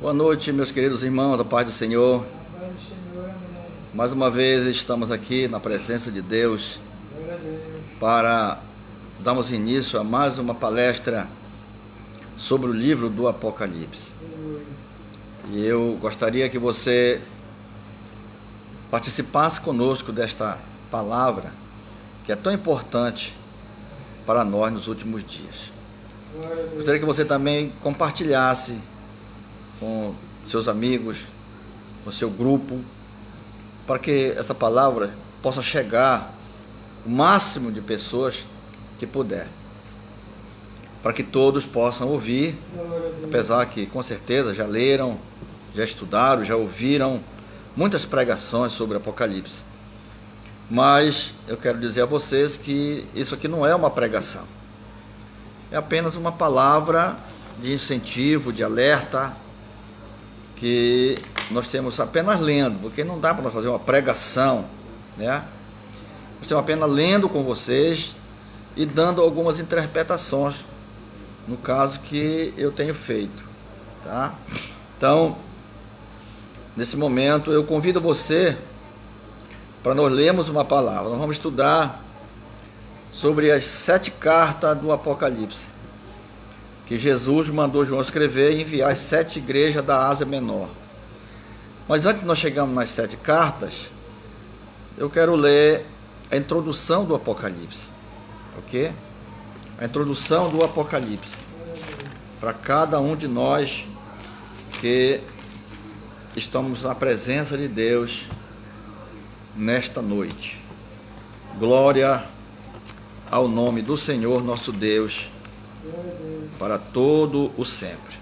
Boa noite, meus queridos irmãos, a paz do Senhor. Mais uma vez estamos aqui na presença de Deus para darmos início a mais uma palestra sobre o livro do Apocalipse. E eu gostaria que você participasse conosco desta palavra que é tão importante para nós nos últimos dias. Gostaria que você também compartilhasse com seus amigos, com seu grupo, para que essa palavra possa chegar o máximo de pessoas que puder, para que todos possam ouvir, apesar que com certeza já leram, já estudaram, já ouviram muitas pregações sobre Apocalipse. Mas eu quero dizer a vocês que isso aqui não é uma pregação, é apenas uma palavra de incentivo, de alerta, que nós temos apenas lendo, porque não dá para nós fazer uma pregação, né? Nós estamos apenas lendo com vocês e dando algumas interpretações, no caso que eu tenho feito, tá? Então, nesse momento, eu convido você para nós lermos uma palavra. Nós vamos estudar sobre as 7 cartas do Apocalipse, que Jesus mandou João escrever e enviar às 7 igrejas da Ásia Menor. Mas antes de nós chegarmos nas 7 cartas, eu quero ler a introdução do Apocalipse, ok? A introdução do Apocalipse, para cada um de nós que estamos na presença de Deus nesta noite. Glória ao nome do Senhor nosso Deus, para todo o sempre.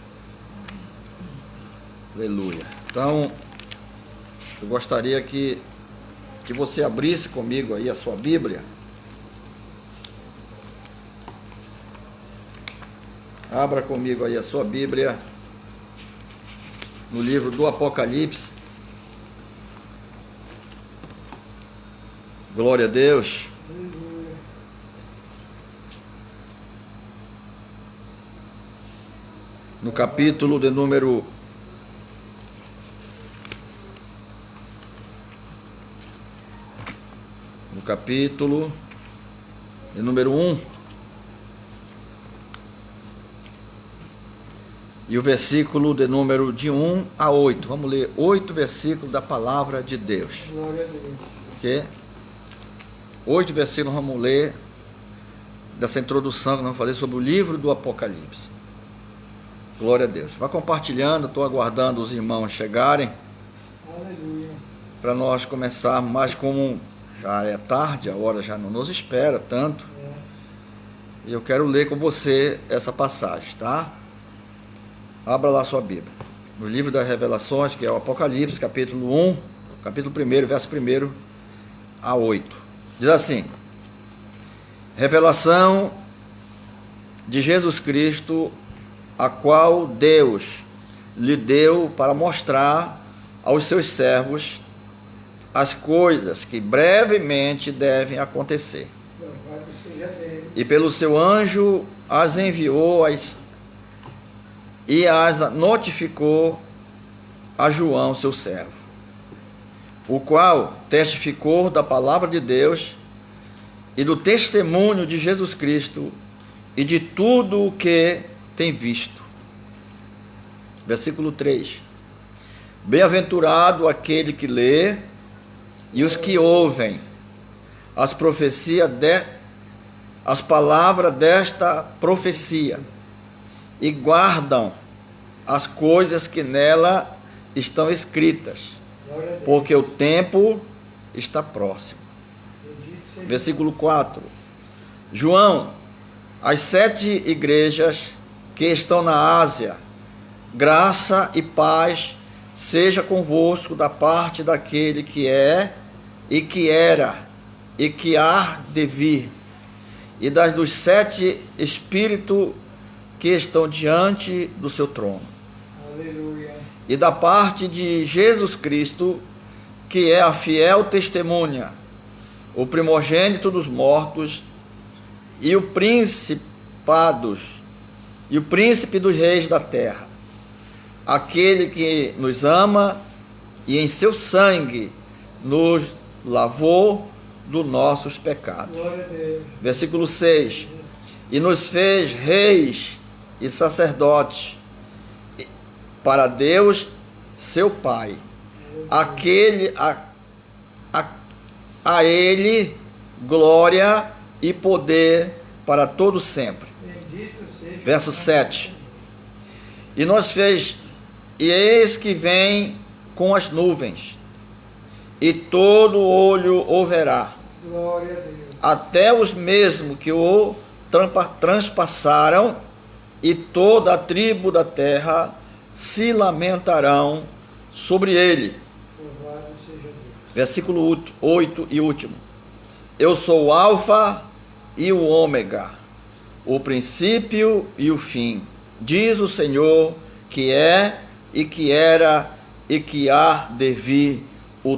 Aleluia. Então, eu gostaria que você abrisse comigo aí a sua Bíblia. Abra comigo aí a sua Bíblia no livro do Apocalipse. Glória a Deus. No capítulo de número 1 e o versículo de número de 1 a 8. Vamos ler 8 versículos da palavra de Deus. Glória a Deus. Ok? 8 versículos vamos ler dessa introdução que nós vamos fazer sobre o livro do Apocalipse. Glória a Deus. Vai compartilhando, estou aguardando os irmãos chegarem. Aleluia. Para nós começarmos, mas como já é tarde, a hora já não nos espera tanto, e eu quero ler com você essa passagem, tá? Abra lá sua Bíblia, no livro das Revelações, que é o Apocalipse, capítulo 1, capítulo 1, verso 1 a 8. Diz assim: revelação de Jesus Cristo, a qual Deus lhe deu para mostrar aos seus servos as coisas que brevemente devem acontecer. Louvado seja Deus. E pelo seu anjo as enviou e as notificou a João, seu servo, o qual testificou da palavra de Deus e do testemunho de Jesus Cristo e de tudo o que tem visto. Versículo 3: bem-aventurado aquele que lê e os que ouvem as profecias as palavras desta profecia e guardam as coisas que nela estão escritas, porque o tempo está próximo. Versículo 4: João, as 7 igrejas que estão na Ásia, graça e paz seja convosco da parte daquele que é, e que era, e que há de vir, e dos 7 espíritos que estão diante do seu trono. Aleluia. E da parte de Jesus Cristo, que é a fiel testemunha, o primogênito dos mortos, e o príncipe dos reis da terra, aquele que nos ama e em seu sangue nos lavou dos nossos pecados. Glória a Deus. Versículo 6. E nos fez reis e sacerdotes para Deus, seu Pai. A Ele glória e poder para todo sempre. Bendito seja. Verso 7. E nos fez, e eis que vem com as nuvens, e todo olho o verá, Glória a Deus. até os mesmos que o transpassaram, e toda a tribo da terra se lamentarão sobre ele. Louvado seja Deus. Versículo 8 e último. Eu sou o Alfa e o Ômega, o princípio e o fim, diz o Senhor, que é e que era e que há de vir, o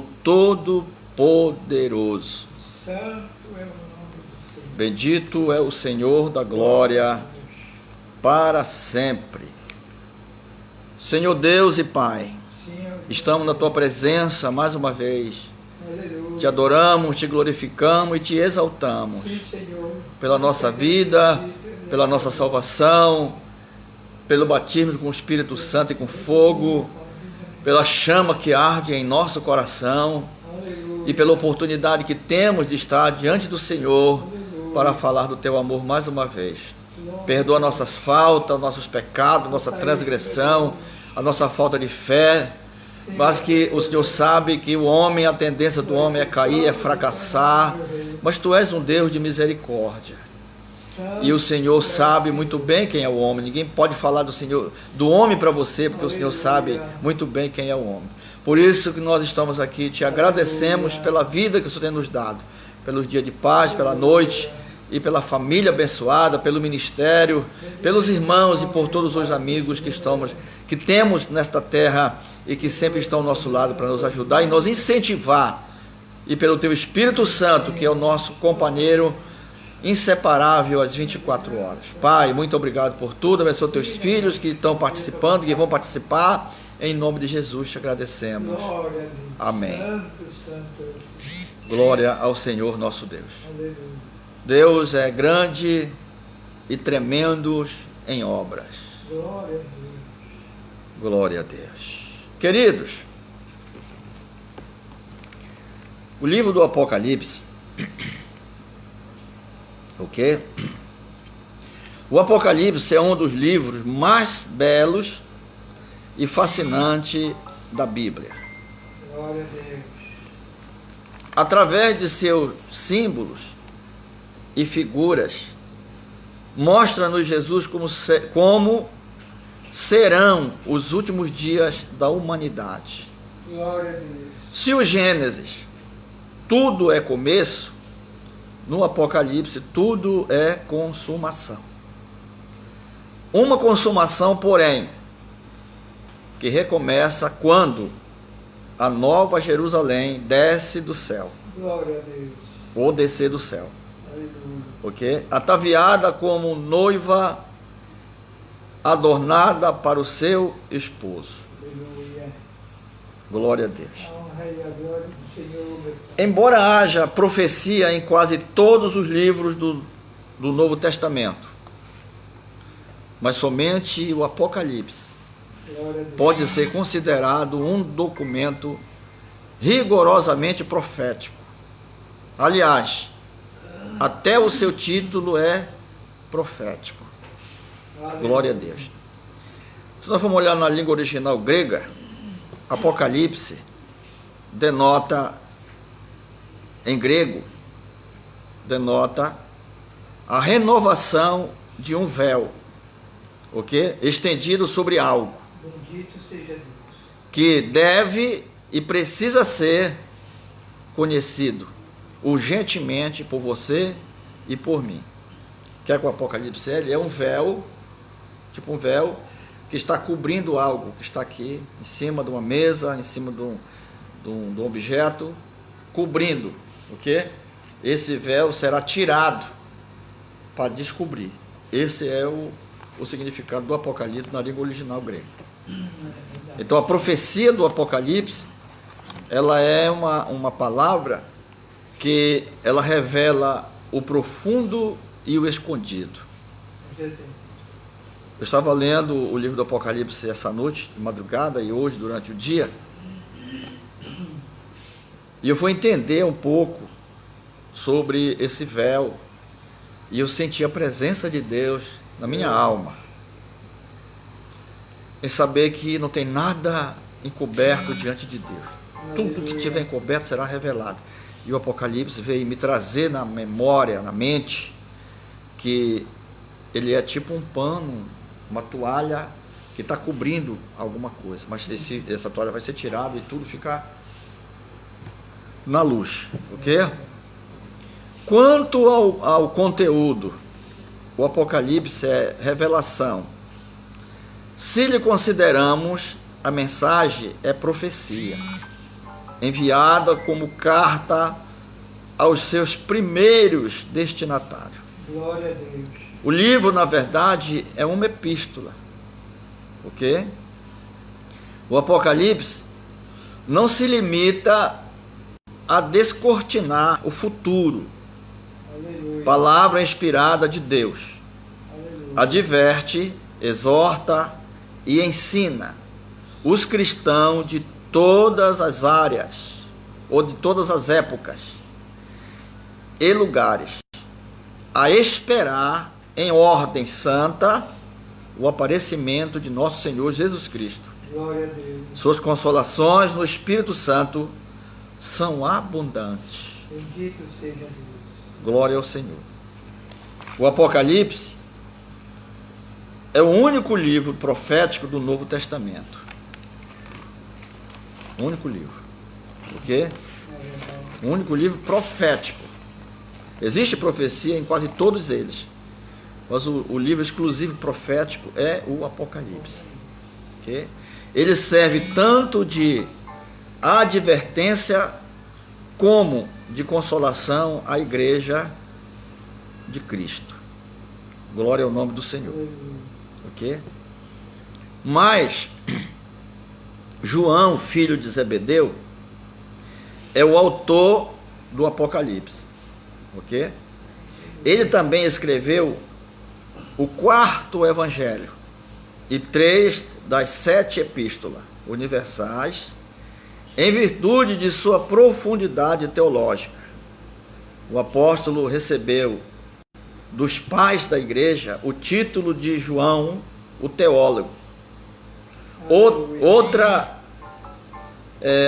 Todo-Poderoso. Santo é o nome do Senhor. Bendito é o Senhor da glória para sempre. Senhor Deus e Pai, Senhor. estamos na Tua presença mais uma vez. Aleluia. Te adoramos, te glorificamos e te exaltamos Sim, Senhor. pela nossa vida, pela nossa salvação, pelo batismo com o Espírito Santo e com fogo, pela chama que arde em nosso coração Aleluia. e pela oportunidade que temos de estar diante do Senhor Aleluia. para falar do Teu amor mais uma vez. Perdoa nossas faltas, nossos pecados, nossa transgressão, a nossa falta de fé, mas que o Senhor sabe que o homem, a tendência do homem é cair, é fracassar, mas Tu és um Deus de misericórdia. E o Senhor sabe muito bem quem é o homem. Ninguém pode falar do homem para você, porque o Senhor sabe muito bem quem é o homem. Por isso que nós estamos aqui, te agradecemos pela vida que o Senhor tem nos dado, pelos dias de paz, pela noite e pela família abençoada, pelo ministério, pelos irmãos e por todos os amigos que temos nesta terra e que sempre estão ao nosso lado para nos ajudar e nos incentivar. E pelo Teu Espírito Santo, que é o nosso companheiro inseparável às 24 horas. Pai, muito obrigado por tudo. Abençoa Teus filhos que estão participando, que vão participar. Em nome de Jesus te agradecemos. Glória a Deus. Amém. Santo, santo. Glória ao Senhor nosso Deus. Aleluia. Deus é grande e tremendo em obras. Glória a Deus. Glória a Deus. Queridos, o livro do Apocalipse, ok? O Apocalipse é um dos livros mais belos e fascinantes da Bíblia. Glória a Deus. Através de seus símbolos e figuras, mostra-nos Jesus como serão os últimos dias da humanidade. Glória a Deus. Se o Gênesis tudo é começo, no Apocalipse tudo é consumação. Uma consumação, porém, que recomeça quando a nova Jerusalém desce do céu, Glória a Deus. ou descer do céu, Aleluia. ok? Ataviada como noiva adornada para o seu esposo. Aleluia. Glória a Deus. A honra e a glória do Senhor, meu Pai. Embora haja profecia em quase todos os livros do Novo Testamento, mas somente o Apocalipse Glória a Deus. pode ser considerado um documento rigorosamente profético. Aliás, até o seu título é profético. Aleluia. Glória a Deus. Se nós formos olhar na língua original grega, Apocalipse denota, em grego, denota a renovação de um véu, ok? Estendido sobre algo, Bendito seja Deus. que deve e precisa ser conhecido urgentemente por você e por mim. Que é que o Apocalipse é um véu, tipo um véu que está cobrindo algo, que está aqui em cima de uma mesa, em cima de um objeto, cobrindo, ok? Esse véu será tirado para descobrir. Esse é o significado do Apocalipse na língua original grega. Então a profecia do Apocalipse, ela é uma palavra que ela revela o profundo e o escondido. Eu estava lendo o livro do Apocalipse essa noite, de madrugada, e hoje, durante o dia, e eu fui entender um pouco sobre esse véu, e eu senti a presença de Deus na minha alma, em saber que não tem nada encoberto diante de Deus. Tudo que tiver encoberto será revelado. E o Apocalipse veio me trazer na memória, na mente, que ele é tipo um pano, uma toalha que está cobrindo alguma coisa, mas essa toalha vai ser tirada e tudo ficar na luz, ok? Quanto ao conteúdo, o Apocalipse é revelação. Se lhe consideramos, a mensagem é profecia, enviada como carta aos seus primeiros destinatários. Glória a Deus. O livro, na verdade, é uma epístola, ok? O Apocalipse não se limita a descortinar o futuro. Aleluia. Palavra inspirada de Deus. Aleluia. Adverte, exorta e ensina os cristãos de todas as áreas, ou de todas as épocas e lugares, a esperar em ordem santa o aparecimento de nosso Senhor Jesus Cristo. Glória a Deus. Suas consolações no Espírito Santo são abundantes. Bendito seja Deus. Glória ao Senhor. O Apocalipse é o único livro profético do Novo Testamento. O único livro. Por quê? O único livro profético. Existe profecia em quase todos eles, mas o livro exclusivo profético é o Apocalipse. Okay? Ele serve tanto de advertência como de consolação à igreja de Cristo. Glória ao nome do Senhor. Ok? Mas João, filho de Zebedeu, é o autor do Apocalipse. Ok? Ele também escreveu o 4º evangelho e 3 das 7 epístolas universais, em virtude de sua profundidade teológica. O apóstolo recebeu dos pais da igreja o título de João, o teólogo. Outra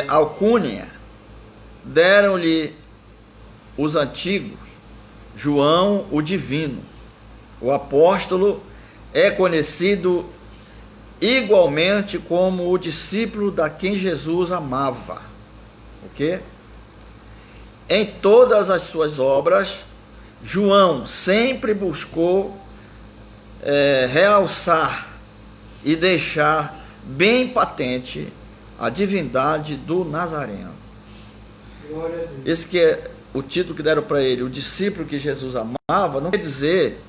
alcunha deram-lhe os antigos, João, o divino. O apóstolo é conhecido igualmente como o discípulo da quem Jesus amava. Ok? Em todas as suas obras, João sempre buscou realçar e deixar bem patente a divindade do Nazareno. Glória a Deus. Esse que é o título que deram para ele, o discípulo que Jesus amava, não quer dizer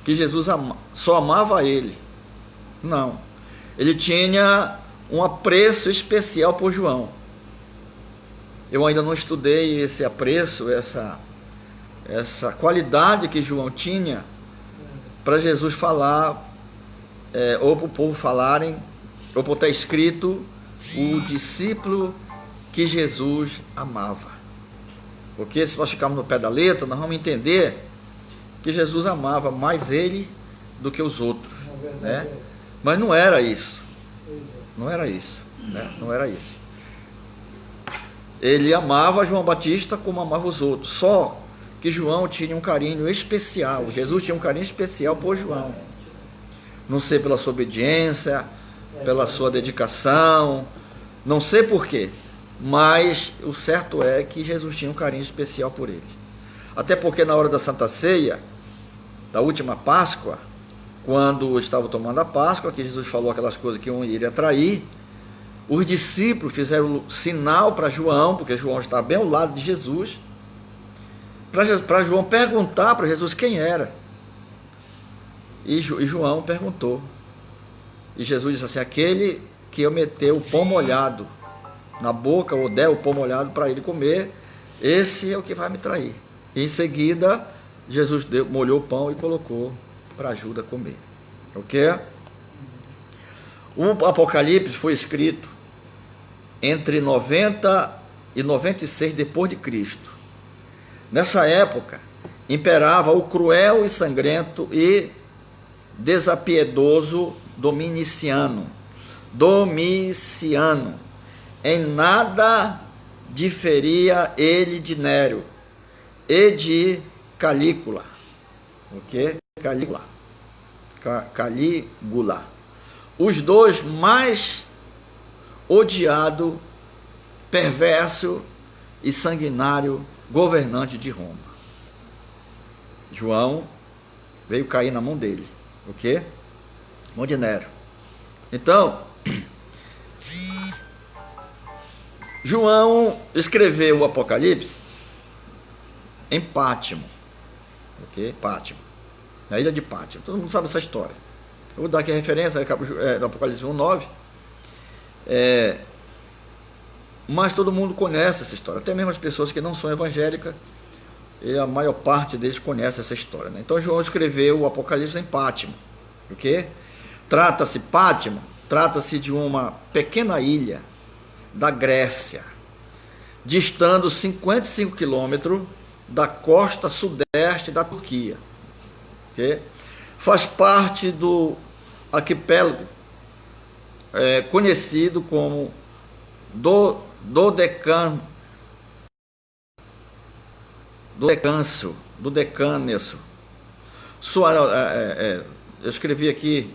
que Jesus só amava ele. Não. Ele tinha um apreço especial por João. Eu ainda não estudei esse apreço, essa qualidade que João tinha para Jesus falar, ou para o povo falarem, ou para estar escrito, o discípulo que Jesus amava. Porque se nós ficarmos no pé da letra, nós vamos entender que Jesus amava mais ele do que os outros, né? Mas não era isso. Não era isso, né? Não era isso. Ele amava João Batista como amava os outros. Só que João tinha um carinho especial. Jesus tinha um carinho especial por João. Não sei pela sua obediência, pela sua dedicação, não sei por quê. Mas o certo é que Jesus tinha um carinho especial por ele. Até porque na hora da Santa Ceia, da última Páscoa, quando estava tomando a Páscoa, que Jesus falou aquelas coisas que iria trair, os discípulos fizeram sinal para João, porque João estava bem ao lado de Jesus, para João perguntar para Jesus quem era. E João perguntou. E Jesus disse assim: aquele que eu meter o pão molhado na boca, ou der o pão molhado para ele comer, esse é o que vai me trair. E em seguida, Jesus molhou o pão e colocou para Judas comer. Ok? O Apocalipse foi escrito entre 90 e 96 depois de Cristo. Nessa época, imperava o cruel e sangrento e desapiedoso Domiciano. Em nada diferia ele de Nério e de Calígula. Ok? Calígula. Os dois mais odiado, perverso e sanguinário governante de Roma. João veio cair na mão dele. O quê? Mão de Nério. Então, João escreveu o Apocalipse em Pátimo. Ok? Pátimo. Na ilha de Pátimo. Todo mundo sabe essa história. Eu vou dar aqui a referência do Apocalipse 1:9. Mas todo mundo conhece essa história. Até mesmo as pessoas que não são evangélicas, e a maior parte deles conhece essa história, né? Então João escreveu o Apocalipse em Pátimo. O quê? Trata-se de uma pequena ilha da Grécia, distando 55 quilômetros da costa sudeste da Turquia. Okay? Faz parte do arquipélago conhecido como Dodecanso. Eu escrevi aqui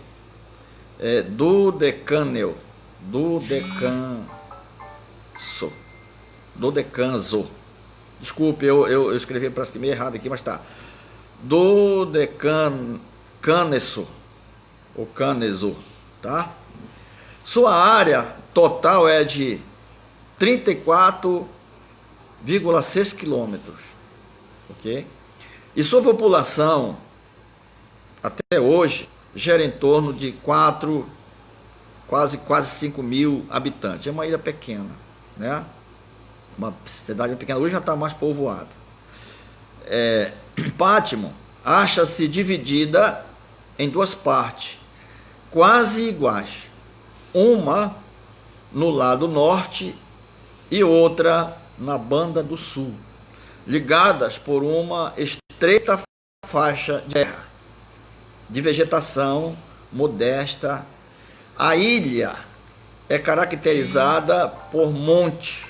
Dodecanso. Desculpe, eu escrevi parece que meio errado aqui, mas tá. Caneso, tá? Sua área total é de 34,6 quilômetros, ok? E sua população, até hoje, gera em torno de quase 5 mil habitantes. É uma ilha pequena, né? Uma cidade pequena, hoje já está mais povoada. Pátimo acha-se dividida em duas partes, quase iguais. Uma no lado norte e outra na banda do sul, ligadas por uma estreita faixa de terra, de vegetação modesta. A ilha é caracterizada por montes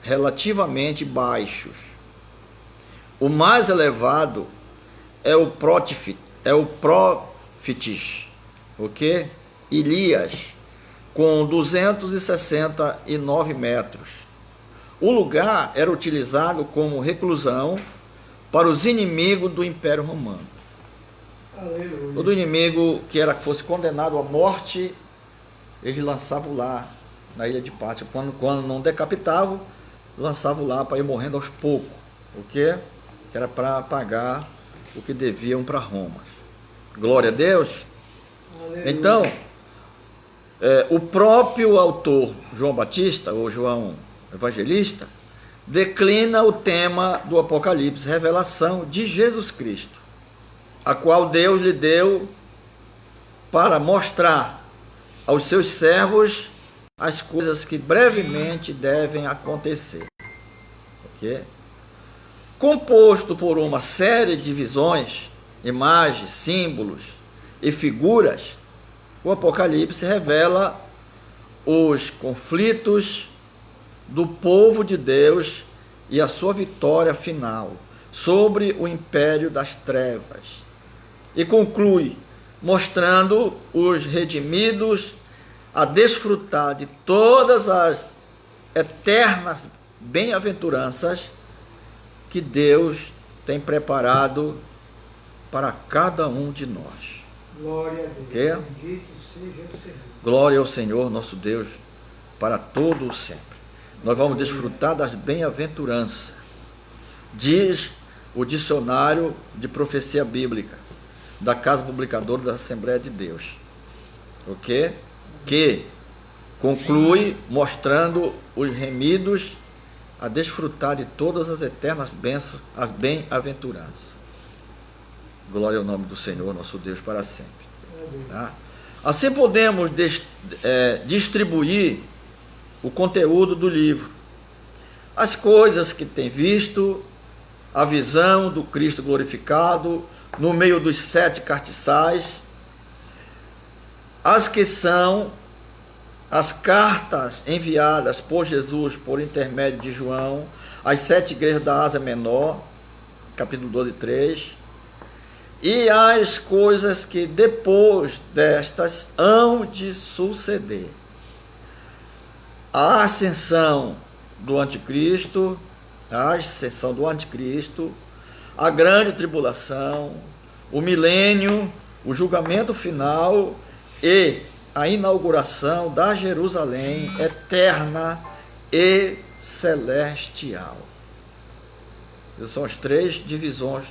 relativamente baixos. O mais elevado é o Prófitis, ok? Ilias, com 269 metros. O lugar era utilizado como reclusão para os inimigos do Império Romano. Aleluia. Todo inimigo que fosse condenado à morte, eles lançavam lá na ilha de Pátimo. Quando não decapitavam, lançavam lá para ir morrendo aos poucos. O quê? Que era para pagar o que deviam para Roma. Glória a Deus. Aleluia. Então, o próprio autor João Batista, ou João Evangelista, declina o tema do Apocalipse, revelação de Jesus Cristo, a qual Deus lhe deu para mostrar aos seus servos as coisas que brevemente devem acontecer. Ok? Composto por uma série de visões, imagens, símbolos e figuras, o Apocalipse revela os conflitos do povo de Deus e a sua vitória final sobre o império das trevas. E conclui mostrando os redimidos a desfrutar de todas as eternas bem-aventuranças que Deus tem preparado para cada um de nós. Glória a Deus. Que? Bendito seja o Senhor. Glória ao Senhor nosso Deus para todo o sempre. Nós vamos desfrutar das bem-aventuranças. Diz o dicionário de profecia bíblica da Casa Publicadora da Assembleia de Deus. ok? Que conclui mostrando os remidos a desfrutar de todas as eternas bênçãos, as bem-aventuranças. Glória ao nome do Senhor, nosso Deus, para sempre. Tá? Assim podemos distribuir o conteúdo do livro. As coisas que tem visto, a visão do Cristo glorificado, no meio dos 7 cartiçais, as que são as cartas enviadas por Jesus por intermédio de João, às 7 igrejas da Ásia Menor, capítulo 12, 3, e as coisas que depois destas hão de suceder. A ascensão do anticristo, a grande tribulação, o milênio, o julgamento final e a inauguração da Jerusalém eterna e celestial. Essas são as 3 divisões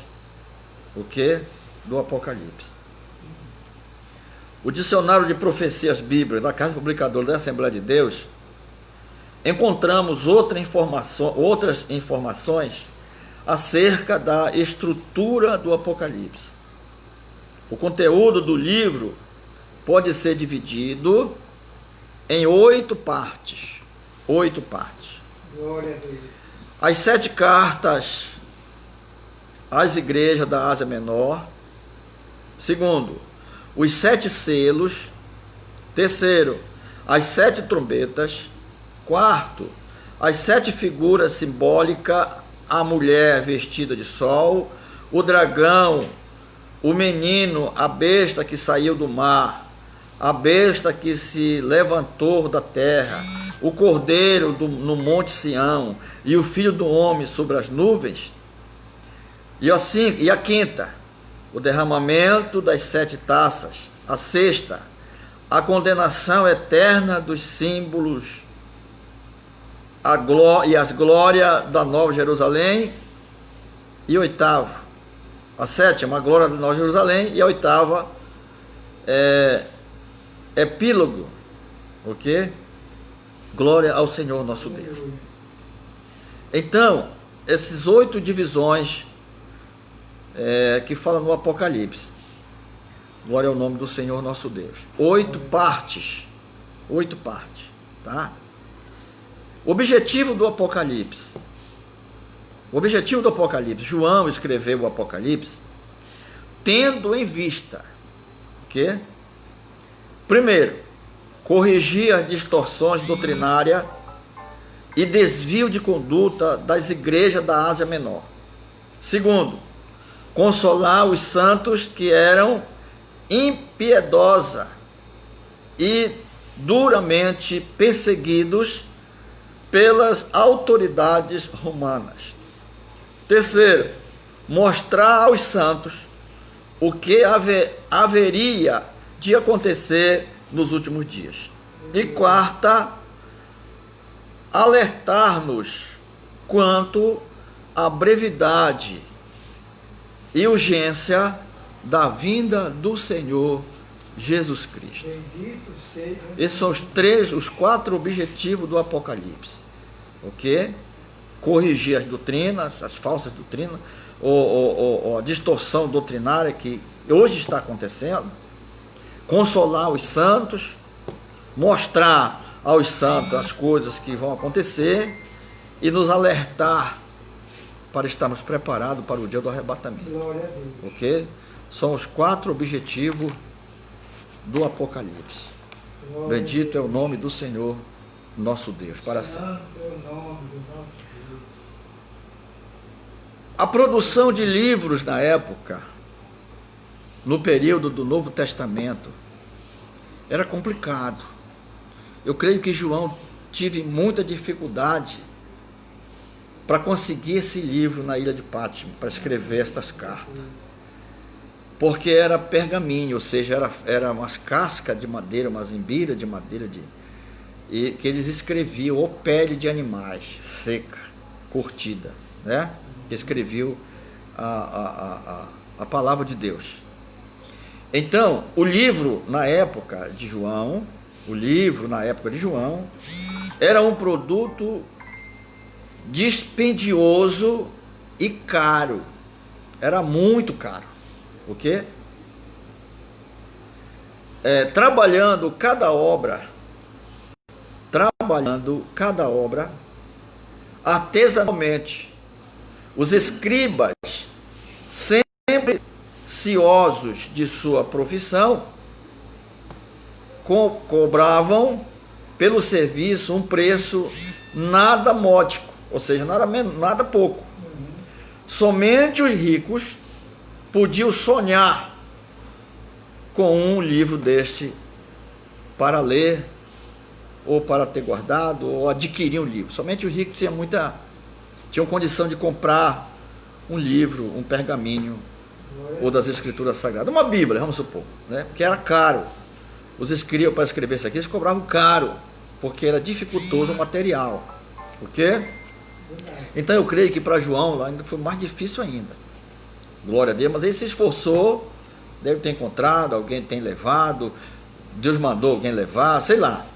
do Apocalipse. O dicionário de profecias bíblicas da Casa Publicadora da Assembleia de Deus, encontramos outras informações acerca da estrutura do Apocalipse. O conteúdo do livro pode ser dividido em 8 partes. 8 partes. Glória a Deus. As 7 cartas às igrejas da Ásia Menor. Segundo, os 7 selos. Terceiro, as 7 trombetas. Quarto, as 7 figuras simbólicas, a mulher vestida de sol, o dragão, o menino, a besta que saiu do mar, a besta que se levantou da terra, o cordeiro no monte Sião e o filho do homem sobre as nuvens. E a quinta, o derramamento das 7 taças. A sexta, a condenação eterna dos símbolos e as glórias da Nova Jerusalém. E oitavo, a sétima, a glória da Nova Jerusalém. E a oitava, epílogo, ok? Glória ao Senhor nosso Deus. Então, essas 8 divisões que falam no Apocalipse. Glória ao nome do Senhor nosso Deus. 8 partes. 8 partes, tá? O objetivo do Apocalipse. João escreveu o Apocalipse tendo em vista que, primeiro, corrigir as distorções doutrinárias e desvio de conduta das igrejas da Ásia Menor. Segundo, consolar os santos que eram impiedosa e duramente perseguidos pelas autoridades romanas. Terceiro, mostrar aos santos o que haveria de acontecer nos últimos dias. E quarta, alertar-nos quanto à brevidade e urgência da vinda do Senhor Jesus Cristo. Esses são os 4 objetivos do Apocalipse. Ok? Corrigir as doutrinas, as falsas doutrinas, ou a distorção doutrinária que hoje está acontecendo. Consolar os santos, mostrar aos santos as coisas que vão acontecer e nos alertar para estarmos preparados para o dia do arrebatamento. Glória a Deus. Ok? São os 4 objetivos do Apocalipse. Bendito é o nome do Senhor, nosso Deus, para sempre. Santo é o nome do nosso Deus. A produção de livros na época, no período do Novo Testamento, era complicado. Eu creio que João teve muita dificuldade para conseguir esse livro na ilha de Pátimo, para escrever estas cartas. Porque era pergaminho, ou seja, era umas cascas de madeira, umas embiras de madeira, e que eles escreviam, ou pele de animais, seca, curtida, né? Escreviam a palavra de Deus. Então, o livro na época de João, era um produto dispendioso e caro. Era muito caro. O quê? Trabalhando cada obra artesanalmente. Os escribas, sempre ciosos de sua profissão, cobravam pelo serviço um preço nada módico, ou seja, nada pouco. Somente os ricos podiam sonhar com um livro deste para ler, ou para ter guardado, ou adquirir um livro. Somente os ricos tinham condição de comprar um livro, um pergaminho, ou das escrituras sagradas. Uma Bíblia, vamos supor, né? Porque era caro. Os escribas, para escrever isso aqui, eles cobravam caro, porque era dificultoso o material. Ok? Então eu creio que para João lá ainda foi mais difícil ainda. Glória a Deus, mas ele se esforçou, deve ter encontrado, alguém tem levado, Deus mandou alguém levar, sei lá.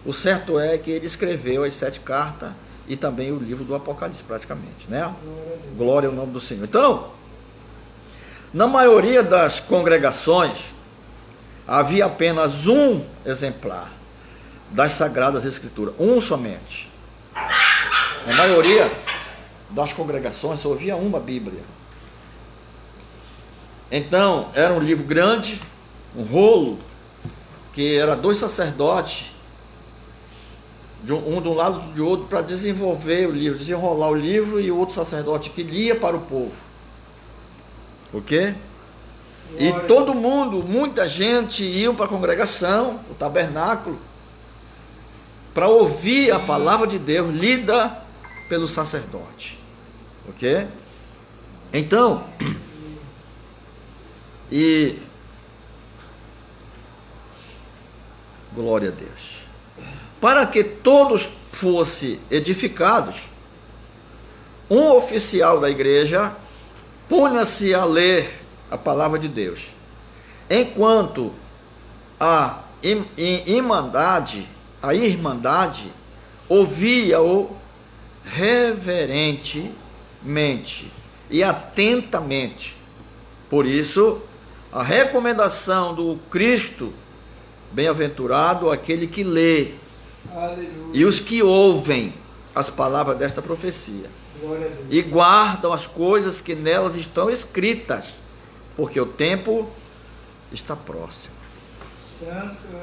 O certo é que ele escreveu as 7 cartas e também o livro do Apocalipse, praticamente, né? Glória ao nome do Senhor. Então, na maioria das congregações, havia apenas um exemplar das Sagradas Escrituras, um somente. Na maioria das congregações só havia uma Bíblia. Então, era um livro grande, um rolo, que era 2 sacerdotes, um de um lado e do outro, para desenvolver o livro, desenrolar o livro, e o outro sacerdote que lia para o povo. Ok? E todo mundo, muita gente ia para a congregação, o tabernáculo, para ouvir a palavra de Deus lida pelo sacerdote. Ok? Então, glória a Deus. Para que todos fossem edificados, um oficial da igreja punha-se a ler a palavra de Deus, enquanto a irmandade ouvia-o reverentemente e atentamente. Por isso, a recomendação do Cristo, bem-aventurado aquele que lê, aleluia, e os que ouvem as palavras desta profecia e guardam as coisas que nelas estão escritas, porque o tempo está próximo.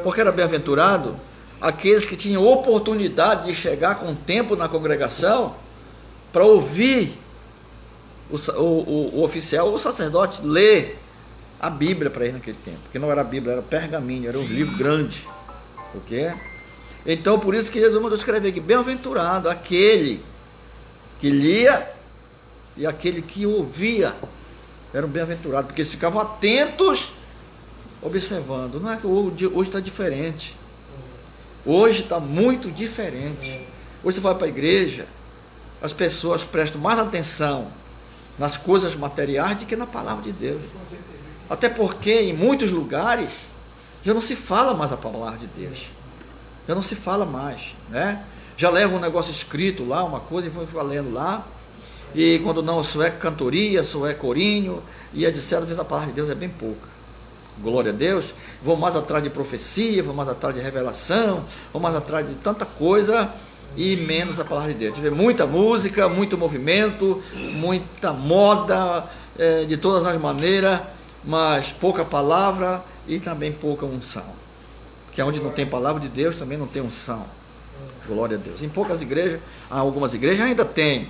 Porque era bem-aventurado aqueles que tinham oportunidade de chegar com tempo na congregação para ouvir o oficial, o sacerdote, ler a Bíblia para ele naquele tempo, porque não era a Bíblia, era pergaminho, era um livro grande. Ok? Então, por isso que Jesus mandou escrever que bem-aventurado aquele que lia e aquele que ouvia, eram bem-aventurados, porque eles ficavam atentos, observando. Não é que hoje está diferente. Hoje está muito diferente. Hoje você vai para a igreja, as pessoas prestam mais atenção nas coisas materiais do que na palavra de Deus. Até porque em muitos lugares já não se fala mais a palavra de Deus. Já não se fala mais, né? Já leva um negócio escrito lá, uma coisa, e vai lendo lá. E quando não, só é cantoria, só é corinho, e etc. Às vezes a palavra de Deus é bem pouca. Glória a Deus. Vão mais atrás de profecia, vão mais atrás de revelação, vão mais atrás de tanta coisa e menos a palavra de Deus. A gente vê muita música, muito movimento, muita moda, de todas as maneiras, mas pouca palavra e também pouca unção. Que é onde não tem palavra de Deus, também não tem unção. Glória a Deus. Em poucas igrejas, algumas igrejas ainda tem,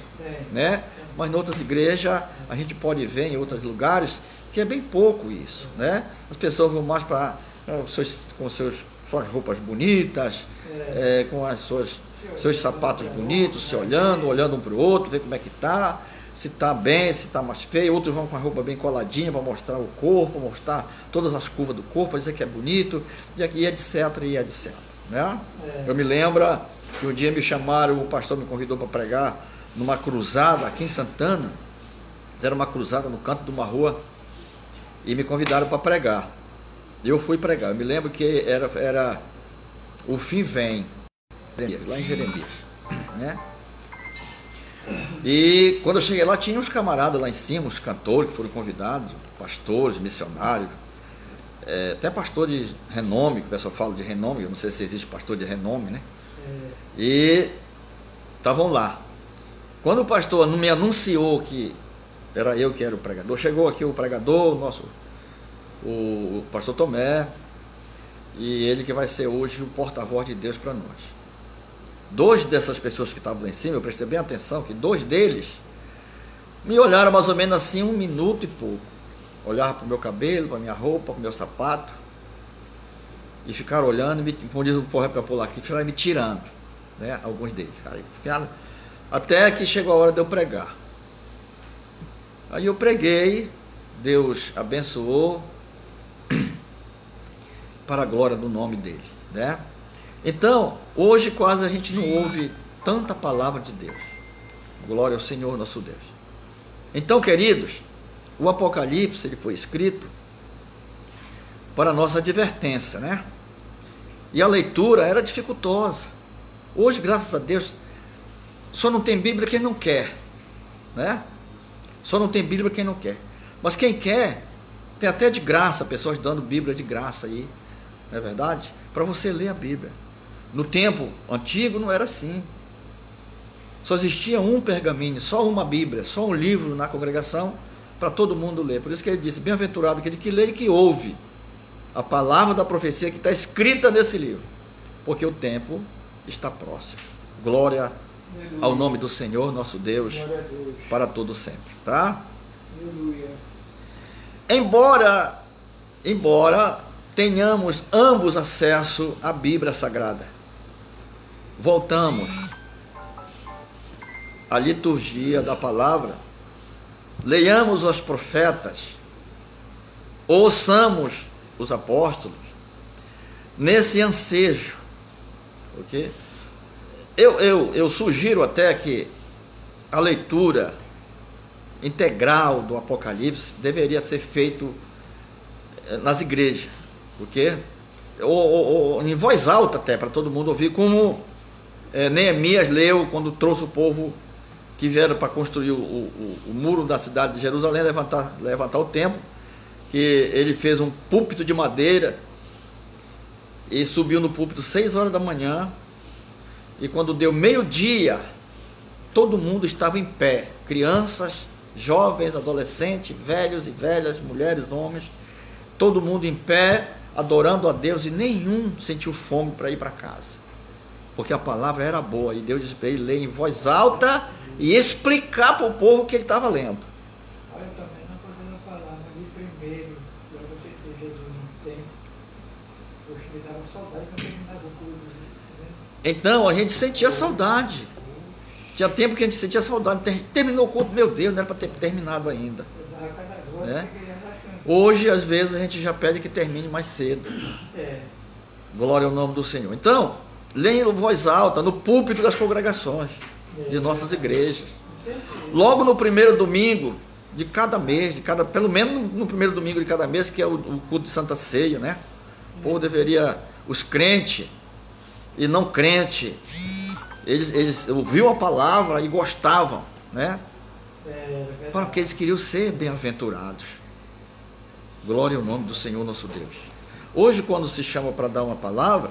né? Mas em outras igrejas, a gente pode ver em outros lugares que é bem pouco isso, né? As pessoas vão mais para com suas roupas bonitas, com seus sapatos bonitos, se olhando um para o outro, ver como é que está, se está bem, se está mais feio. Outros vão com a roupa bem coladinha para mostrar o corpo, mostrar todas as curvas do corpo, para dizer que é bonito, e etc, né? Eu me lembro que um dia me chamaram, o pastor me convidou para pregar numa cruzada aqui em Santana. Era uma cruzada no canto de uma rua e me convidaram para pregar. eu fui pregar. Eu me lembro que era o fim vem, lá em Jeremias, né? E quando eu cheguei lá, tinha uns camaradas lá em cima, os cantores que foram convidados, pastores, missionários, até pastor de renome, que o pessoal fala de renome, eu não sei se existe pastor de renome, né? E estavam lá. Quando o pastor me anunciou que era eu que era o pregador, chegou aqui o pregador, o pastor Tomé, e ele que vai ser hoje o porta-voz de Deus para nós. Dois dessas pessoas que estavam lá em cima, eu prestei bem atenção, que dois deles me olharam mais ou menos assim 1 minuto e pouco. Olharam para o meu cabelo, para a minha roupa, para o meu sapato, e ficaram olhando, como diz o porra para pular aqui, ficaram me tirando, né? Alguns deles. Aí ficaram, até que chegou a hora de eu pregar. Aí eu preguei, Deus abençoou, para a glória do nome dele, né? Então, hoje quase a gente não ouve tanta palavra de Deus. Glória ao Senhor nosso Deus. Então, queridos, o Apocalipse ele foi escrito para nossa advertência, né? E a leitura era dificultosa. Hoje, graças a Deus, só não tem Bíblia quem não quer, né? Só não tem Bíblia quem não quer. Mas quem quer, tem até de graça, pessoas dando Bíblia de graça aí, não é verdade? Para você ler a Bíblia. No tempo antigo não era assim. Só existia um pergaminho, só uma Bíblia, só um livro na congregação para todo mundo ler. Por isso que ele disse, bem-aventurado aquele que lê e que ouve a palavra da profecia que está escrita nesse livro, porque o tempo está próximo. Glória ao nome do Senhor, nosso Deus, para todo sempre, tá? Embora tenhamos ambos acesso à Bíblia Sagrada, voltamos à liturgia da palavra, leiamos os profetas, ouçamos os apóstolos, nesse ansejo, ok? Eu sugiro até que a leitura integral do Apocalipse deveria ser feito nas igrejas, porque ou em voz alta até, para todo mundo ouvir, como Neemias leu quando trouxe o povo que vieram para construir o muro da cidade de Jerusalém, levantar o templo, que ele fez um púlpito de madeira e subiu no púlpito 6 horas da manhã, e quando deu meio-dia, todo mundo estava em pé, crianças, jovens, adolescentes, velhos e velhas, mulheres, homens, todo mundo em pé, adorando a Deus, e nenhum sentiu fome para ir para casa, porque a palavra era boa, e Deus disse para ele ler em voz alta e explicar para o povo o que ele estava lendo. Olha, também não podemos falar ali primeiro, para você ter Jesus no tempo. Poxa, me dava saudade quando terminava o culto. Então a gente sentia saudade. Tinha tempo que a gente sentia saudade. Terminou o culto, meu Deus, não era para ter terminado ainda. Né? Hoje, às vezes, a gente já pede que termine mais cedo. Glória ao nome do Senhor. Então, leia em voz alta, no púlpito das congregações, de nossas igrejas. Logo no primeiro domingo de cada mês, pelo menos no primeiro domingo de cada mês, que é o culto de Santa Ceia, né? O povo deveria, os crentes e não crentes, eles ouviam a palavra e gostavam, né? Porque eles queriam ser bem-aventurados. Glória ao nome do Senhor nosso Deus. Hoje, quando se chama para dar uma palavra,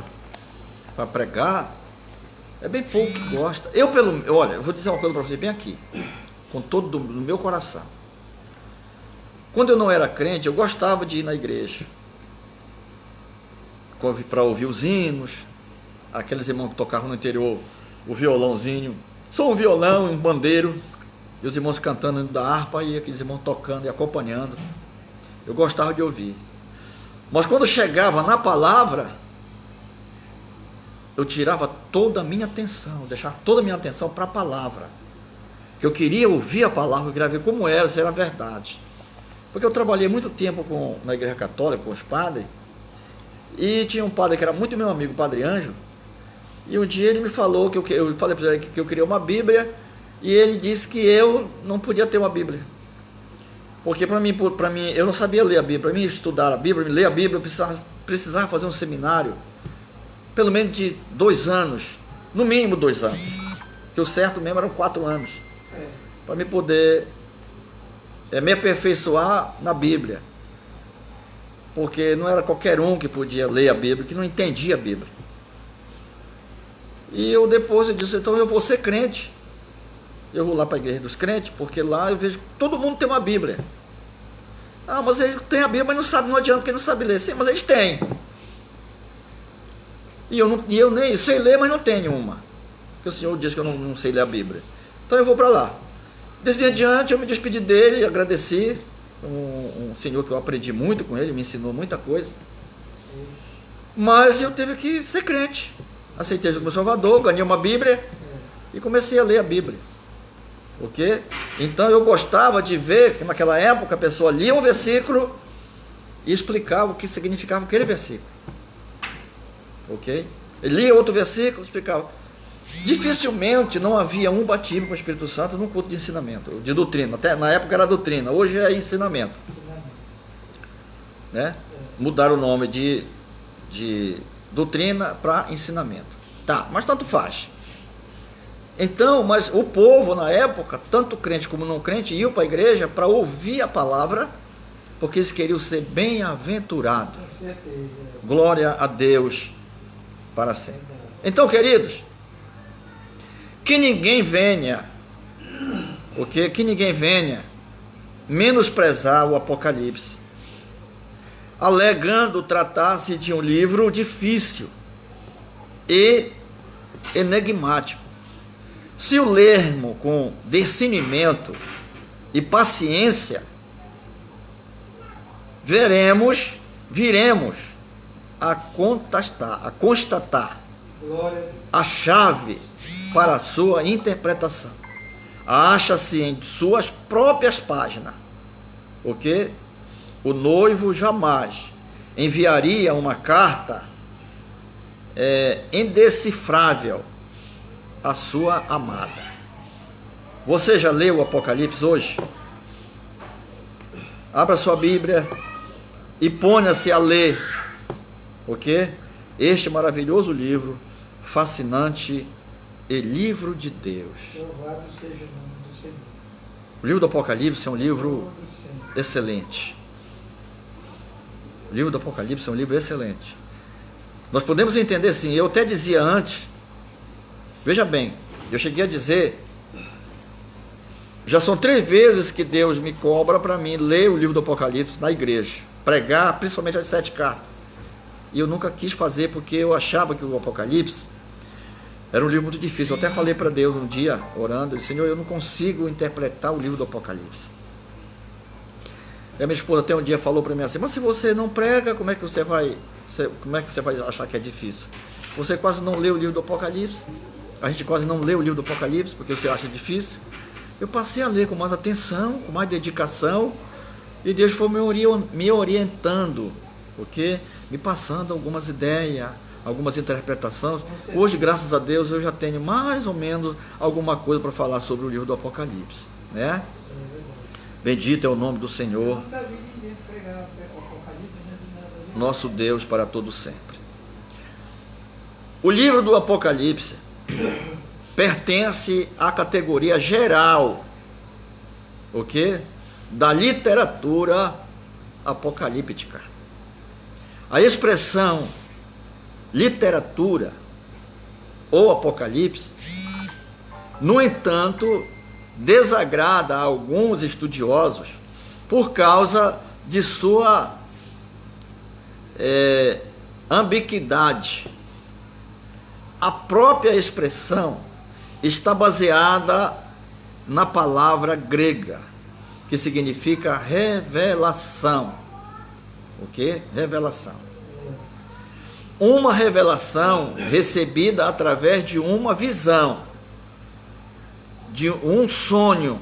para pregar, é bem pouco que gosta. Olha, eu vou dizer uma coisa para você bem aqui, com todo o meu coração. Quando eu não era crente, eu gostava de ir na igreja para ouvir os hinos, aqueles irmãos que tocavam no interior o violãozinho, só um violão, um bandeiro, e os irmãos cantando da harpa e aqueles irmãos tocando e acompanhando. Eu gostava de ouvir. Mas quando chegava na palavra, eu tirava toda a minha atenção, deixava toda a minha atenção para a palavra. Que eu queria ouvir a palavra, eu queria ver como era, se era verdade. Porque eu trabalhei muito tempo na igreja católica, com os padres, e tinha um padre que era muito meu amigo, o Padre Ângelo, e um dia ele me falou, eu falei para ele que eu queria uma Bíblia, e ele disse que eu não podia ter uma Bíblia. Porque para mim, eu não sabia ler a Bíblia. Para mim estudar a Bíblia, ler a Bíblia, eu precisava fazer um seminário, pelo menos de 2 anos, no mínimo 2 anos. Porque o certo mesmo eram 4 anos. Para me poder me aperfeiçoar na Bíblia. Porque não era qualquer um que podia ler a Bíblia, que não entendia a Bíblia. E depois eu disse, então eu vou ser crente. Eu vou lá para a igreja dos crentes, porque lá eu vejo que todo mundo tem uma Bíblia. Ah, mas eles têm a Bíblia, mas não sabem, não adianta, porque não sabem ler. Sim, mas eles têm. E eu nem sei ler, mas não tenho uma. Porque o Senhor disse que eu não sei ler a Bíblia. Então eu vou para lá. Desse dia em diante eu me despedi dele, agradeci. Um senhor que eu aprendi muito com ele, me ensinou muita coisa. Mas eu tive que ser crente. Aceitei Jesus como Salvador, ganhei uma Bíblia e comecei a ler a Bíblia. Ok? Então eu gostava de ver que naquela época a pessoa lia um versículo e explicava o que significava aquele versículo. Ok? Ele lia outro versículo e explicava. Dificilmente não havia um batismo com o Espírito Santo num culto de ensinamento, de doutrina. Até na época era doutrina, hoje é ensinamento. Né? Mudaram o nome de doutrina para ensinamento. Tá, mas tanto faz. Então, mas o povo na época, tanto crente como não crente, iam para a igreja para ouvir a palavra, porque eles queriam ser bem-aventurados. Glória a Deus para sempre. Então, queridos, que ninguém venha, ok? Que ninguém venha menosprezar o Apocalipse, alegando tratar-se de um livro difícil e enigmático. Se o lermos com discernimento e paciência, viremos a constatar a chave para a sua interpretação. Acha-se em suas próprias páginas, porque o noivo jamais enviaria uma carta indecifrável à sua amada. Você já leu o Apocalipse hoje? Abra sua Bíblia e ponha-se a ler, ok? Este maravilhoso livro, fascinante e livro de Deus. Louvado seja o nome do Senhor. O livro do Apocalipse é um livro excelente. O livro do Apocalipse é um livro excelente. Nós podemos entender assim, eu até dizia antes, veja bem, eu cheguei a dizer, já são 3 vezes que Deus me cobra para mim ler o livro do Apocalipse na igreja, pregar principalmente as 7 cartas. E eu nunca quis fazer porque eu achava que o Apocalipse era um livro muito difícil. Eu até falei para Deus um dia, orando, eu disse, Senhor, eu não consigo interpretar o livro do Apocalipse. E a minha esposa até um dia falou para mim assim, mas se você não prega, como é que você vai achar que é difícil? Você quase não lê o livro do Apocalipse, a gente quase não lê o livro do Apocalipse, porque você acha difícil. Eu passei a ler com mais atenção, com mais dedicação, e Deus foi me orientando, porque me passando algumas ideias, algumas interpretações. Hoje, graças a Deus, eu já tenho mais ou menos alguma coisa para falar sobre o livro do Apocalipse, né? Bendito é o nome do Senhor, nosso Deus para todo sempre. O livro do Apocalipse pertence à categoria geral, ok? Da literatura apocalíptica. A expressão literatura ou apocalipse, no entanto, desagrada a alguns estudiosos por causa de sua ambiguidade. A própria expressão está baseada na palavra grega, que significa revelação. O que? Revelação. Uma revelação recebida através de uma visão, de um sonho,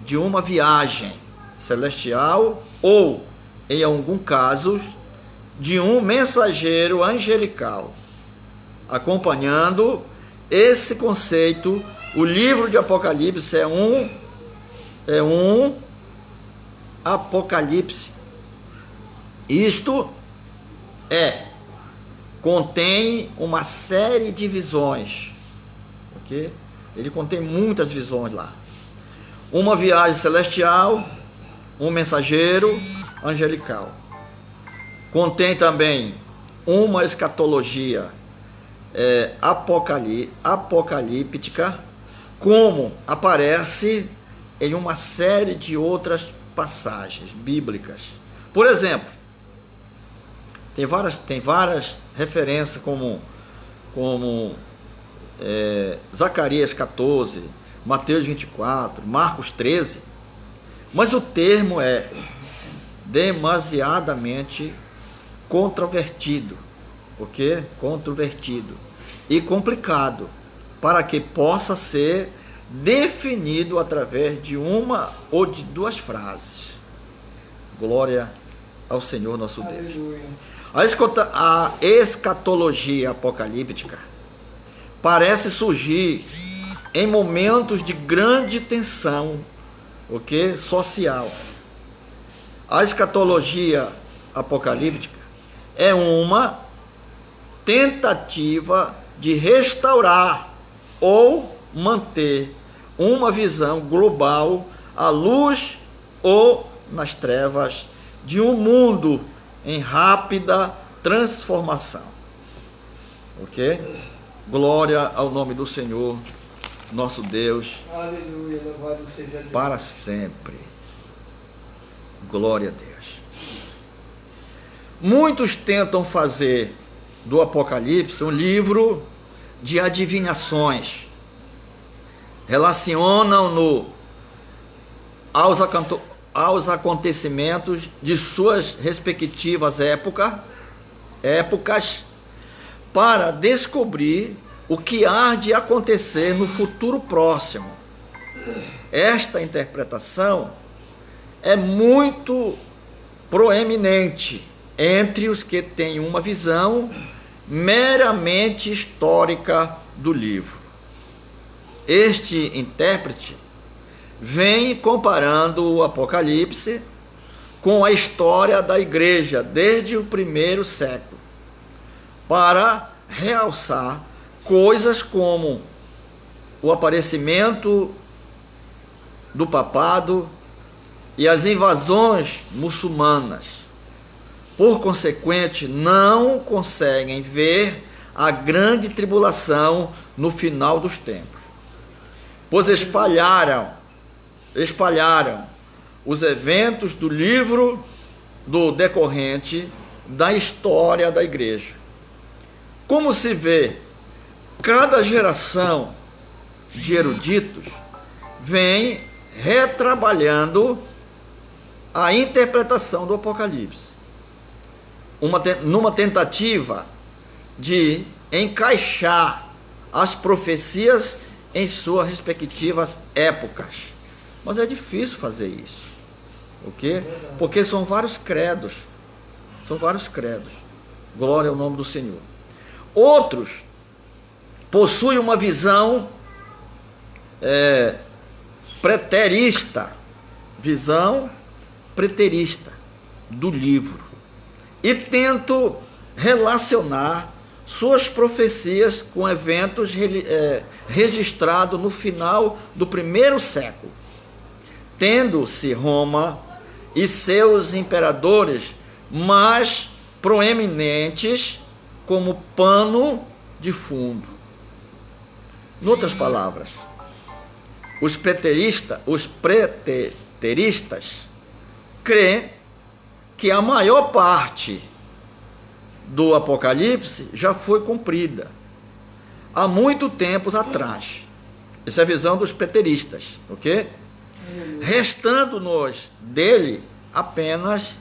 de uma viagem celestial ou, em algum caso, de um mensageiro angelical. Acompanhando esse conceito, o livro de Apocalipse é um Apocalipse. Isto contém uma série de visões, ok? Ele contém muitas visões lá. Uma viagem celestial, um mensageiro angelical. Contém também uma escatologia apocalíptica, como aparece em uma série de outras passagens bíblicas. Por exemplo, tem várias referências como Zacarias 14, Mateus 24, Marcos 13, mas o termo é demasiadamente controvertido, ok? Controvertido e complicado para que possa ser definido através de uma ou de duas frases. Glória ao Senhor nosso Deus. A escatologia apocalíptica parece surgir em momentos de grande tensão, ok? Social. A escatologia apocalíptica é uma tentativa de restaurar ou manter uma visão global à luz ou nas trevas de um mundo em rápida transformação. Ok? Glória ao nome do Senhor, nosso Deus. Aleluia, louvado seja Deus. Para sempre. Glória a Deus. Muitos tentam fazer do Apocalipse um livro de adivinhações. Relacionam-no aos acontecimentos de suas respectivas épocas para descobrir o que há de acontecer no futuro próximo. Esta interpretação é muito proeminente entre os que têm uma visão meramente histórica do livro. Este intérprete vem comparando o Apocalipse com a história da igreja desde o primeiro século, para realçar coisas como o aparecimento do papado e as invasões muçulmanas. Por consequente, não conseguem ver a grande tribulação no final dos tempos, pois espalharam os eventos do livro do decorrente da história da igreja. Como se vê, cada geração de eruditos vem retrabalhando a interpretação do Apocalipse, numa tentativa de encaixar as profecias em suas respectivas épocas. Mas é difícil fazer isso, ok? Porque são vários credos. Glória ao nome do Senhor. Outros possuem uma visão preterista do livro, e tentam relacionar suas profecias com eventos registrados no final do primeiro século, tendo-se Roma e seus imperadores mais proeminentes como pano de fundo. Em outras palavras, os preteristas creem que a maior parte do Apocalipse já foi cumprida há muito tempo atrás. Essa é a visão dos preteristas, ok? Restando-nos dele apenas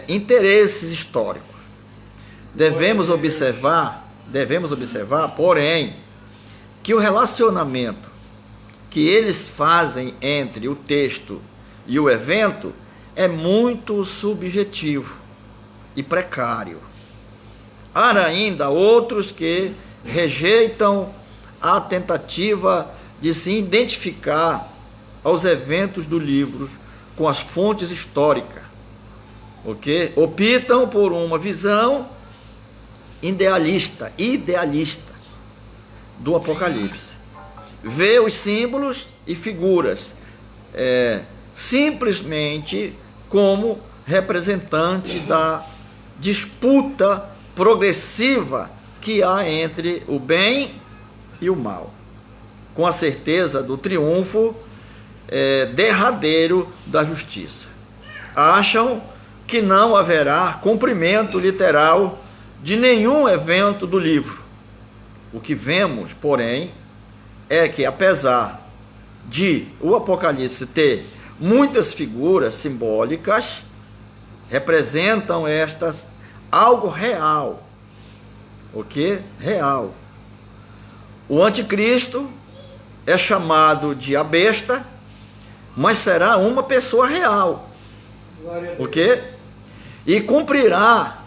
interesses históricos. Devemos observar, porém, que o relacionamento que eles fazem entre o texto e o evento é muito subjetivo e precário. Há ainda outros que rejeitam a tentativa de se identificar aos eventos do livro com as fontes históricas, ok? Optam por uma visão idealista do Apocalipse. Vê os símbolos e figuras simplesmente como representante da disputa progressiva que há entre o bem e o mal, com a certeza do triunfo derradeiro da justiça. Acham que não haverá cumprimento literal de nenhum evento do livro. O que vemos, porém, é que apesar de o Apocalipse ter muitas figuras simbólicas, representam estas algo real. O que? Real. O anticristo é chamado de a besta, mas será uma pessoa real. O que? E cumprirá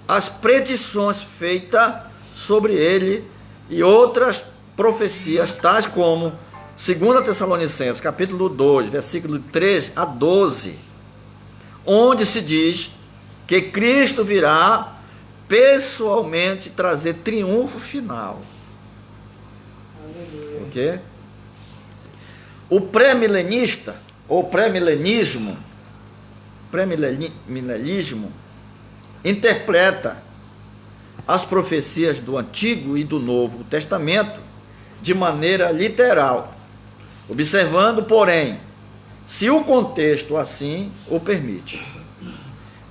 as predições feitas sobre ele e outras profecias, tais como 2 Tessalonicenses, capítulo 2, versículo 3 a 12, onde se diz que Cristo virá pessoalmente trazer triunfo final. Aleluia. Ok? O pré-milenista, ou pré-milenismo, interpreta as profecias do Antigo e do Novo Testamento de maneira literal, observando, porém, se o contexto assim o permite.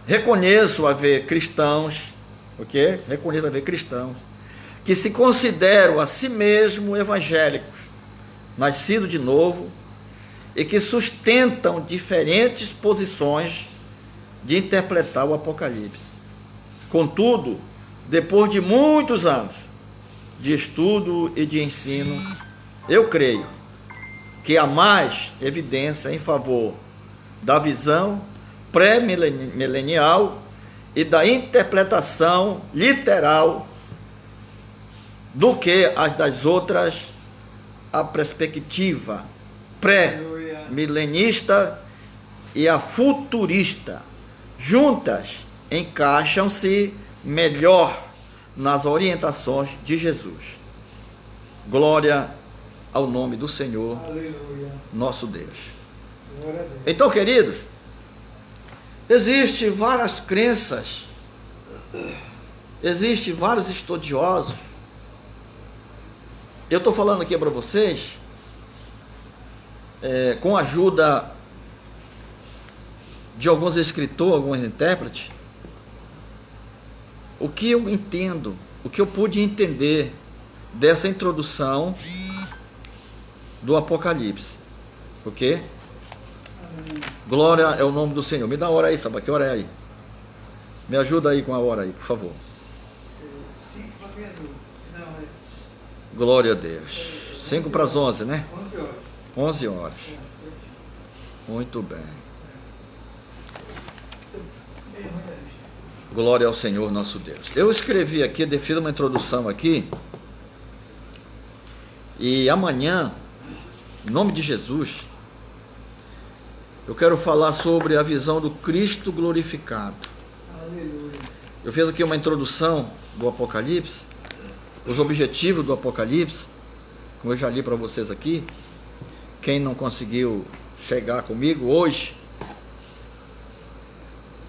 Reconheço haver cristãos, ok? Reconheço haver cristãos que se consideram a si mesmos evangélicos, nascidos de novo, e que sustentam diferentes posições de interpretar o Apocalipse. Contudo, depois de muitos anos de estudo e de ensino, eu creio que há mais evidência em favor da visão pré-milenial e da interpretação literal do que as das outras, a perspectiva pré-milenista e a futurista. Juntas encaixam-se melhor nas orientações de Jesus. Glória ao nome do Senhor, Aleluia. nosso Deus. Glória a Deus. Então, queridos, existem várias crenças, existem vários estudiosos. Eu estou falando aqui para vocês, com a ajuda de alguns escritores, alguns intérpretes, o que eu entendo, o que eu pude entender dessa introdução do Apocalipse. Ok? Amém. Glória é o nome do Senhor. Me dá a hora aí, sabe? Que hora é aí? Me ajuda aí com a hora aí, por favor. 5 para meia-noite. Não, Glória a Deus. 5 para as 11, né? 11 horas. 11 horas. É, Muito bem. meio ruim da vista. Glória ao Senhor nosso Deus. Eu escrevi aqui, fiz uma introdução aqui. E amanhã, em nome de Jesus, eu quero falar sobre a visão do Cristo glorificado. Aleluia. Eu fiz aqui uma introdução do Apocalipse, os objetivos do Apocalipse, como eu já li para vocês aqui. Quem não conseguiu chegar comigo hoje,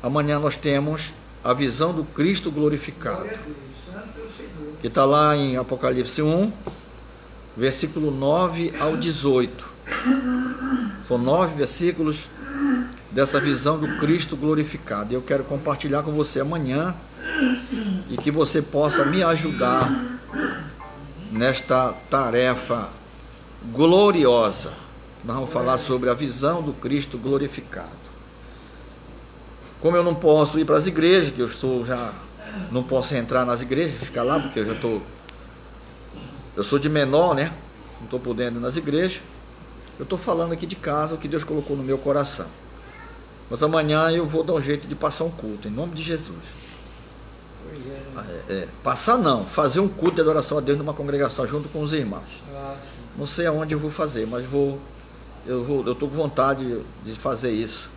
amanhã nós temos a visão do Cristo glorificado, Glória a Deus. Santo é o Senhor. que está lá em Apocalipse 1, versículo 9 ao 18. São 9 versículos dessa visão do Cristo glorificado. E eu quero compartilhar com você amanhã, e que você possa me ajudar nesta tarefa gloriosa. Nós vamos falar sobre a visão do Cristo glorificado. Como eu não posso ir para as igrejas, que eu não posso entrar nas igrejas, ficar lá, porque eu sou de menor, né? Não estou podendo ir nas igrejas. Eu estou falando aqui de casa o que Deus colocou no meu coração. Mas amanhã eu vou dar um jeito de passar um culto, em nome de Jesus. Pois é. Passar não, fazer um culto de adoração a Deus numa congregação junto com os irmãos. Ah, Não sei aonde eu vou fazer, mas eu estou com vontade de fazer isso.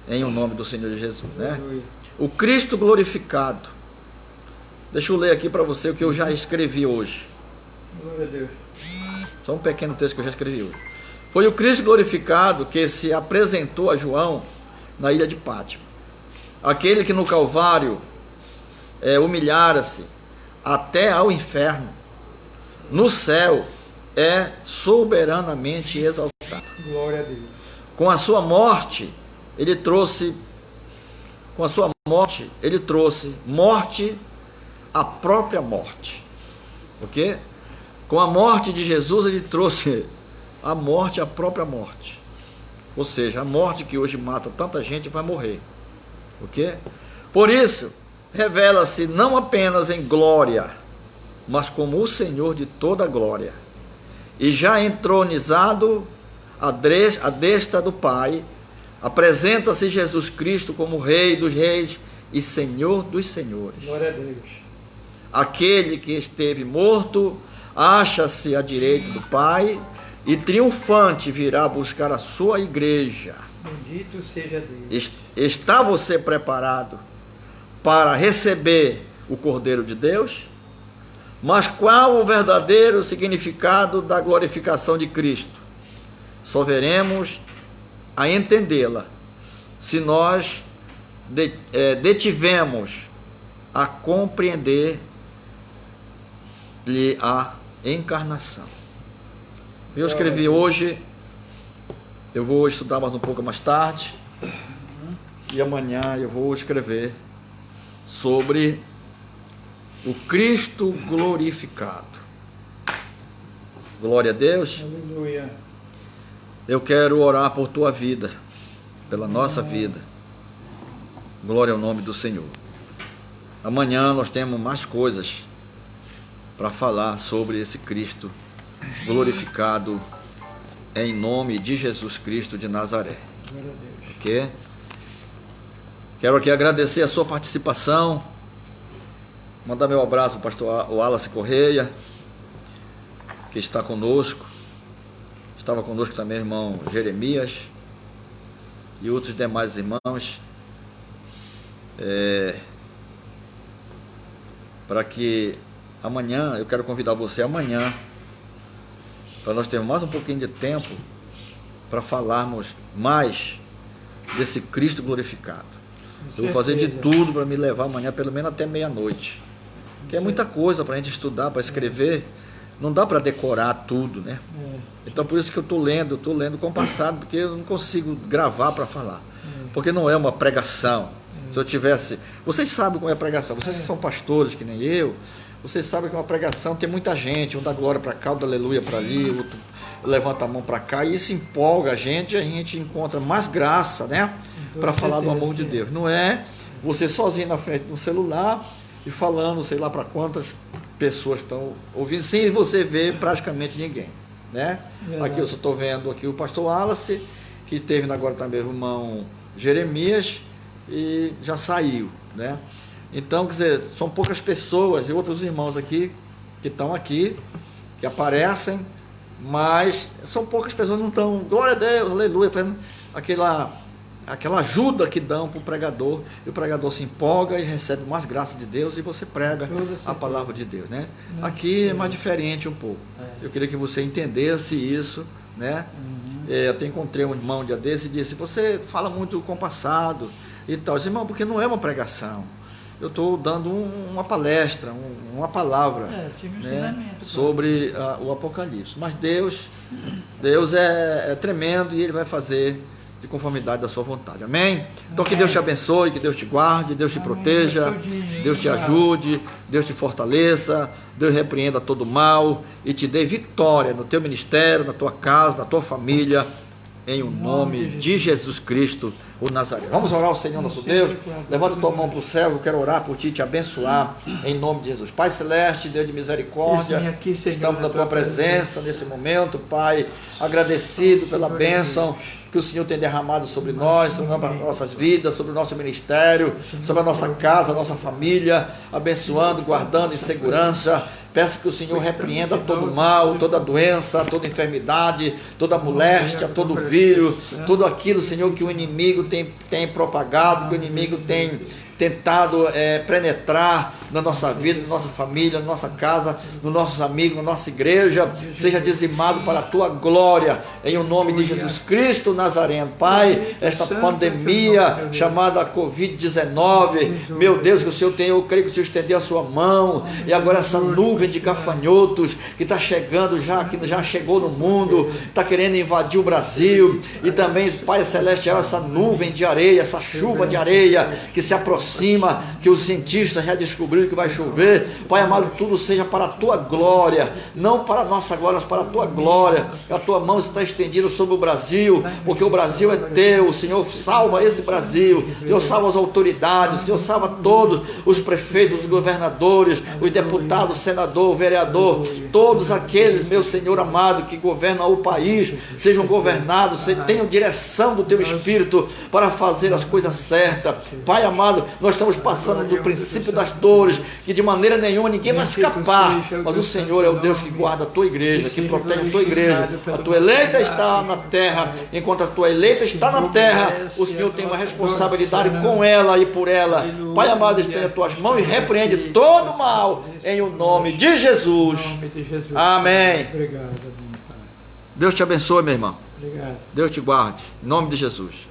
em o nome do Senhor Jesus, né? Aleluia. O Cristo glorificado. Deixa eu ler aqui para você o que eu já escrevi hoje. Glória a Deus. Só um pequeno texto que eu já escrevi hoje. Foi o Cristo glorificado que se apresentou a João na ilha de Pátimo. Aquele que no Calvário humilhara-se até ao inferno, no céu é soberanamente exaltado. Glória a Deus. Com a sua morte, ele trouxe morte, a própria morte. Ok? Com a morte de Jesus, ele trouxe a morte, a própria morte. Ou seja, a morte que hoje mata tanta gente vai morrer. Ok? Por isso, revela-se não apenas em glória, mas como o Senhor de toda glória. E já entronizado à destra do Pai, apresenta-se Jesus Cristo como Rei dos Reis e Senhor dos Senhores. Glória a Deus. Aquele que esteve morto acha-se à direita do Pai e triunfante virá buscar a sua igreja. Bendito seja Deus. Está você preparado para receber o Cordeiro de Deus? Mas qual o verdadeiro significado da glorificação de Cristo? Só veremos a entendê-la se nós detivemos a compreender-lhe a encarnação. Eu escrevi hoje, eu vou estudar mais um pouco mais tarde, e amanhã eu vou escrever sobre o Cristo glorificado. Glória a Deus. Aleluia. Eu quero orar por tua vida, pela nossa vida. Glória ao nome do Senhor. Amanhã nós temos mais coisas para falar sobre esse Cristo glorificado em nome de Jesus Cristo de Nazaré. Glória a Deus. Ok? Quero aqui agradecer a sua participação. Mandar meu abraço ao pastor Wallace Correia, que está conosco. Estava conosco também o irmão Jeremias e outros demais irmãos. Para que amanhã, eu quero convidar você amanhã, para nós termos mais um pouquinho de tempo para falarmos mais desse Cristo glorificado. Eu vou fazer de tudo para me levar amanhã pelo menos até meia-noite, que é muita coisa para a gente estudar, para escrever. Não dá para decorar tudo, né? Então por isso que eu estou lendo compassado, porque eu não consigo gravar para falar, porque não é uma pregação. Se eu tivesse... Vocês sabem como é a pregação, vocês que são pastores que nem eu, vocês sabem que uma pregação tem muita gente, um dá glória para cá, um dá aleluia para ali, outro levanta a mão para cá, e isso empolga a gente encontra mais graça, né? Para falar do amor de Deus. Não é você sozinho na frente do celular e falando, sei lá para quantas pessoas estão ouvindo, sem você ver praticamente ninguém, né? Aqui eu só estou vendo aqui o pastor Wallace, que teve agora também o irmão Jeremias, e já saiu, né? Então, quer dizer, são poucas pessoas e outros irmãos aqui que estão aqui, que aparecem, mas são poucas pessoas, não estão, glória a Deus, aleluia, fazendo aquela ajuda que dão para o pregador, e o pregador se empolga e recebe mais graça de Deus, e você prega a palavra de Deus, né? Aqui é mais diferente um pouco. Eu queria que você entendesse isso, né? Eu até encontrei um irmão um dia desse e disse: você fala muito compassado e tal. Eu disse: irmão, porque não é uma pregação, eu estou dando uma palestra, uma palavra, né, sobre o Apocalipse. Mas Deus é tremendo, e Ele vai fazer de conformidade da sua vontade. Amém? Então que Deus te abençoe, que Deus te guarde, Deus te proteja, Deus te ajude, Deus te fortaleça, Deus repreenda todo mal e te dê vitória no teu ministério, na tua casa, na tua família, em o nome de Jesus Cristo, o Nazareno. Vamos orar ao Senhor nosso Deus. Levanta tua mão para o céu, eu quero orar por ti, te abençoar, em nome de Jesus. Pai Celeste, Deus de misericórdia, estamos na tua presença nesse momento, Pai, agradecido pela bênção que o Senhor tem derramado sobre nós, sobre nossas vidas, sobre o nosso ministério, sobre a nossa casa, a nossa família, abençoando, guardando em segurança. Peço que o Senhor repreenda todo mal, toda doença, toda enfermidade, toda moléstia, todo vírus, tudo aquilo, Senhor, que o inimigo tem propagado, que o inimigo tem tentado penetrar na nossa vida, na nossa família, na nossa casa, nos nossos amigos, na nossa igreja, seja dizimado para a tua glória, em o nome de Jesus Cristo Nazareno. Pai, esta pandemia chamada Covid-19, meu Deus, que o Senhor tem, eu creio que o Senhor estendeu a sua mão, e agora essa nuvem de gafanhotos que está chegando que já chegou no mundo, está querendo invadir o Brasil, e também, Pai Celestial, essa nuvem de areia, essa chuva de areia que se aproxima, que os cientistas já descobriram que vai chover. Pai amado, tudo seja para a tua glória, não para a nossa glória, mas para a tua glória. A tua mão está estendida sobre o Brasil, porque o Brasil é teu. O Senhor salva esse Brasil, o Senhor salva as autoridades, o Senhor salva todos os prefeitos, os governadores, os deputados, o senador, o vereador, todos aqueles, meu Senhor amado, que governam o país, sejam governados, tenham direção do teu Espírito para fazer as coisas certas. Pai amado, nós estamos passando do princípio das dores, que de maneira nenhuma ninguém vai escapar, mas o Senhor é o Deus que guarda a tua igreja, que protege a tua igreja. A tua eleita está na terra, enquanto a tua eleita está na terra, o Senhor tem uma responsabilidade com ela e por ela. Pai amado, estende as tuas mãos e repreende todo o mal, em o nome de Jesus. Amém. Deus te abençoe, meu irmão. Deus te guarde, em nome de Jesus.